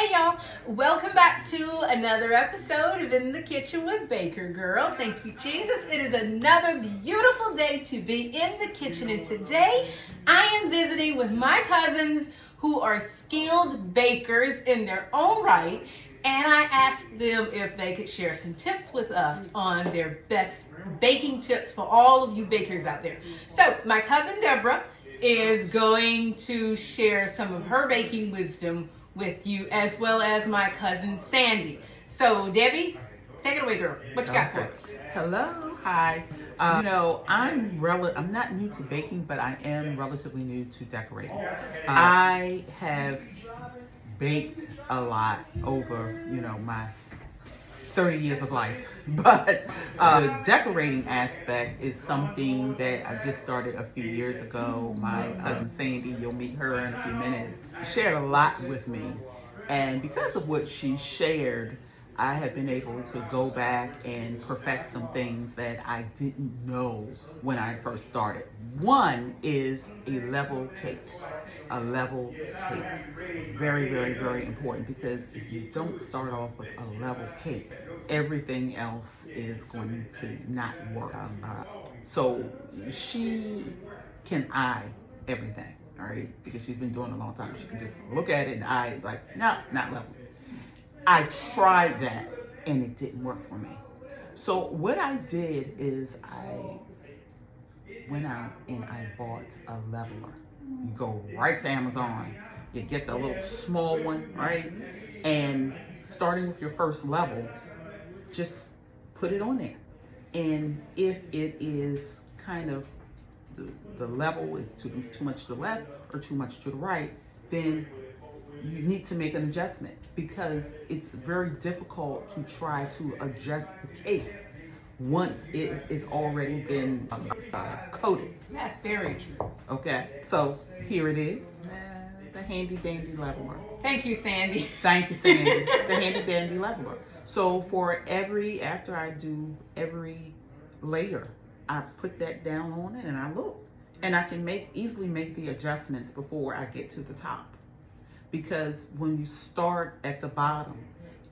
Hey y'all, welcome back to another episode of In the Kitchen with Baker Girl. Thank you, Jesus. It is another beautiful day to be in the kitchen, and today I am visiting with my cousins who are skilled bakers in their own right, and I asked them if they could share some tips with us on their best baking tips for all of you bakers out there. So my cousin Deborah is going to share some of her baking wisdom with you, as well as my cousin Sandy. So Debbie, take it away, girl. What you got for us? Hello, hi. I'm not new to baking, but I am relatively new to decorating. I have baked a lot over, my 30 years of life, but the decorating aspect is something that I just started a few years ago. My cousin Sandy, you'll meet her in a few minutes, shared a lot with me, and because of what she shared, I have been able to go back and perfect some things that I didn't know when I first started. One is a level cake. A level cake. Very, very, very important, because if you don't start off with a level cake, everything else is going to not work. So she can eye everything, all right? Because she's been doing it a long time. She can just look at it and eye like, no, not level. I tried that and it didn't work for me. So what I did is I went out and I bought a leveler. You go right to Amazon, you get the little small one, right? And starting with your first level, just put it on there. And if it is kind of the level is too much to the left or too much to the right, then you need to make an adjustment, because it's very difficult to try to adjust the cake once it is already been coated. That's very true. Okay, so here it is, the handy dandy leveler. Thank you, Sandy. Thank you, Sandy. The handy dandy leveler. So after I do every layer, I put that down on it and I look, and I can easily make the adjustments before I get to the top. Because when you start at the bottom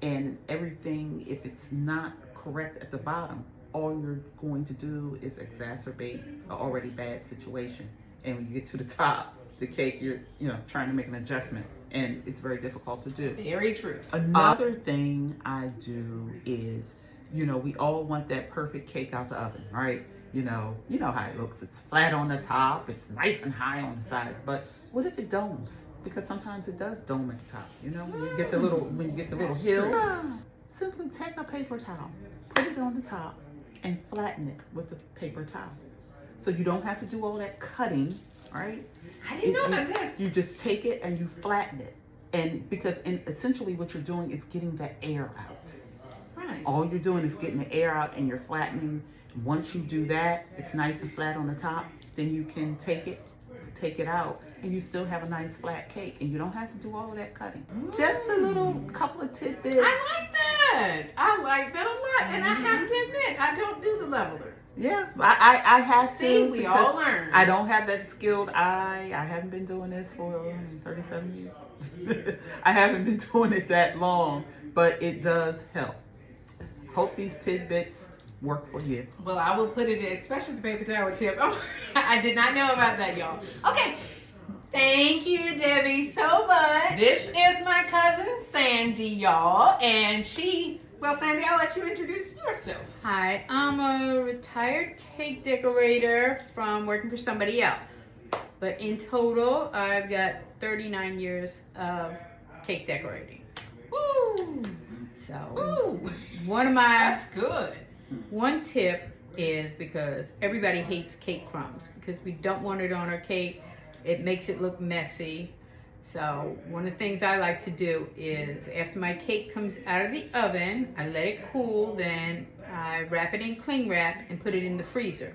and everything, if it's not correct at the bottom, all you're going to do is exacerbate an already bad situation. And when you get to the top, the cake, you're trying to make an adjustment, and it's very difficult to do. Very true. Another thing I do is, we all want that perfect cake out the oven, right? You know how it looks. It's flat on the top, it's nice and high on the sides, but what if it domes? Because sometimes it does dome at the top. When you get the little hill, simply take a paper towel, put it on the top, and flatten it with the paper towel. So you don't have to do all that cutting, right? I didn't know about this. You just take it and you flatten it. And because essentially what you're doing is getting that air out. Right. All you're doing is getting the air out and you're flattening. Once you do that, it's nice and flat on the top, then you can take it out, and you still have a nice flat cake, and you don't have to do all of that cutting. Just a little couple of tidbits. I like that a lot, and I have to admit, I don't do the leveler. Yeah, I have to. See, we all learn. I don't have that skilled eye. I haven't been doing this for 37 years. I haven't been doing it that long, but it does help. Hope these tidbits work for you. Well, I will put it in, especially the paper towel tip. Oh, I did not know about that, y'all. Okay, thank you, Debbie, so much. This is my cousin Sandy, y'all, and Sandy, I'll let you introduce yourself. Hi, I'm a retired cake decorator from working for somebody else. But in total, I've got 39 years of cake decorating. Ooh. So, Ooh. That's good. One tip is, because everybody hates cake crumbs, because we don't want it on our cake. It makes it look messy. So one of the things I like to do is, after my cake comes out of the oven, I let it cool, then I wrap it in cling wrap and put it in the freezer.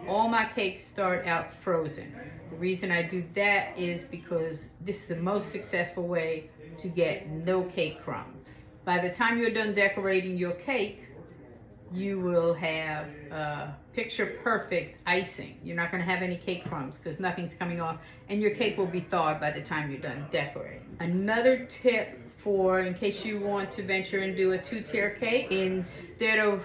All my cakes start out frozen. The reason I do that is because this is the most successful way to get no cake crumbs. By the time you're done decorating your cake, you will have picture perfect icing. You're not going to have any cake crumbs because nothing's coming off, and your cake will be thawed by the time you're done decorating. Another tip for in case you want to venture and do a 2-tier cake. Instead of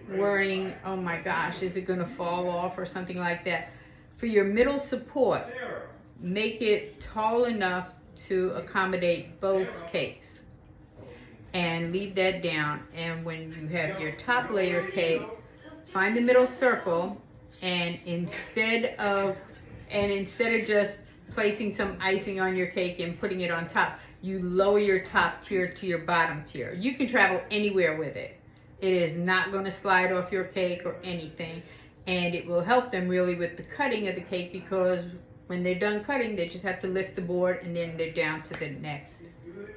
worrying, oh my gosh, is it going to fall off or something like that, for your middle support, make it tall enough to accommodate both cakes. And leave that down. And when you have your top layer cake, find the middle circle, and instead of just placing some icing on your cake and putting it on top, you lower your top tier to your bottom tier. You can travel anywhere with it. It is not going to slide off your cake or anything, and it will help them really with the cutting of the cake, because when they're done cutting, they just have to lift the board and then they're down to the next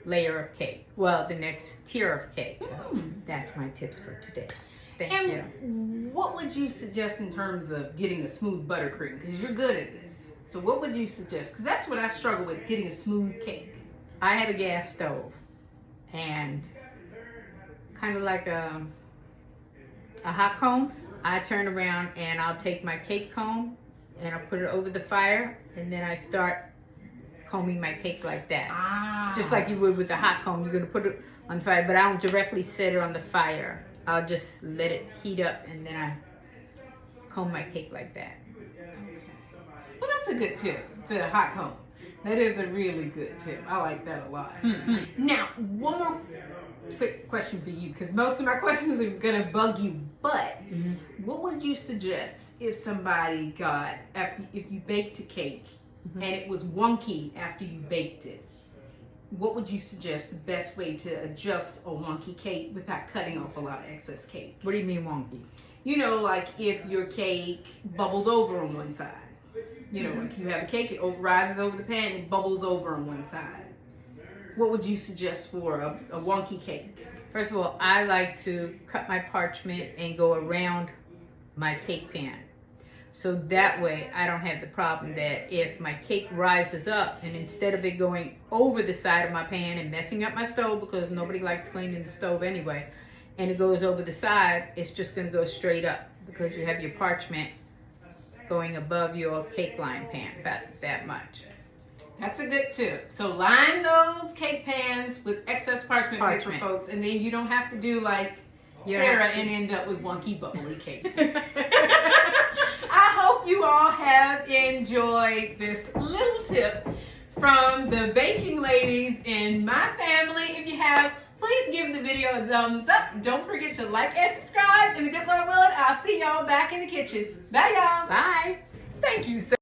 layer of cake. Well, the next tier of cake. So that's my tips for today. Thank you. What would you suggest in terms of getting a smooth buttercream? Because you're good at this. So what would you suggest? Because that's what I struggle with, getting a smooth cake. I have a gas stove, and kind of like a hot comb, I turn around and I'll take my cake comb and I'll put it over the fire, and then I start combing my cake like that. Just like you would with a hot comb. You're going to put it on the fire, but I don't directly set it on the fire. I'll just let it heat up, and then I comb my cake like that. Well, that's a good tip, the hot comb. That is a really good tip. I like that a lot. Now, one more quick question for you, because most of my questions are going to bug you, but what would you suggest if somebody got, if you baked a cake and it was wonky after you baked it? What would you suggest the best way to adjust a wonky cake without cutting off a lot of excess cake? What do you mean wonky? You know, like if your cake bubbled over on one side. You know, like you have a cake, it rises over the pan, it bubbles over on one side. What would you suggest for a wonky cake? First of all, I like to cut my parchment and go around my cake pan. So that way I don't have the problem that if my cake rises up, and instead of it going over the side of my pan and messing up my stove, because nobody likes cleaning the stove anyway, and it goes over the side, it's just going to go straight up because you have your parchment going above your cake line pan, about that much. That's a good tip. So line those cake pans with excess parchment paper, folks, and then you don't have to do like Sarah and end up with wonky bubbly cakes. I hope you all have enjoyed this little tip from the baking ladies in my family. If you have, please give the video a thumbs up. Don't forget to like and subscribe. And the good Lord willing, I'll see y'all back in the kitchen. Bye, y'all. Bye. Thank you so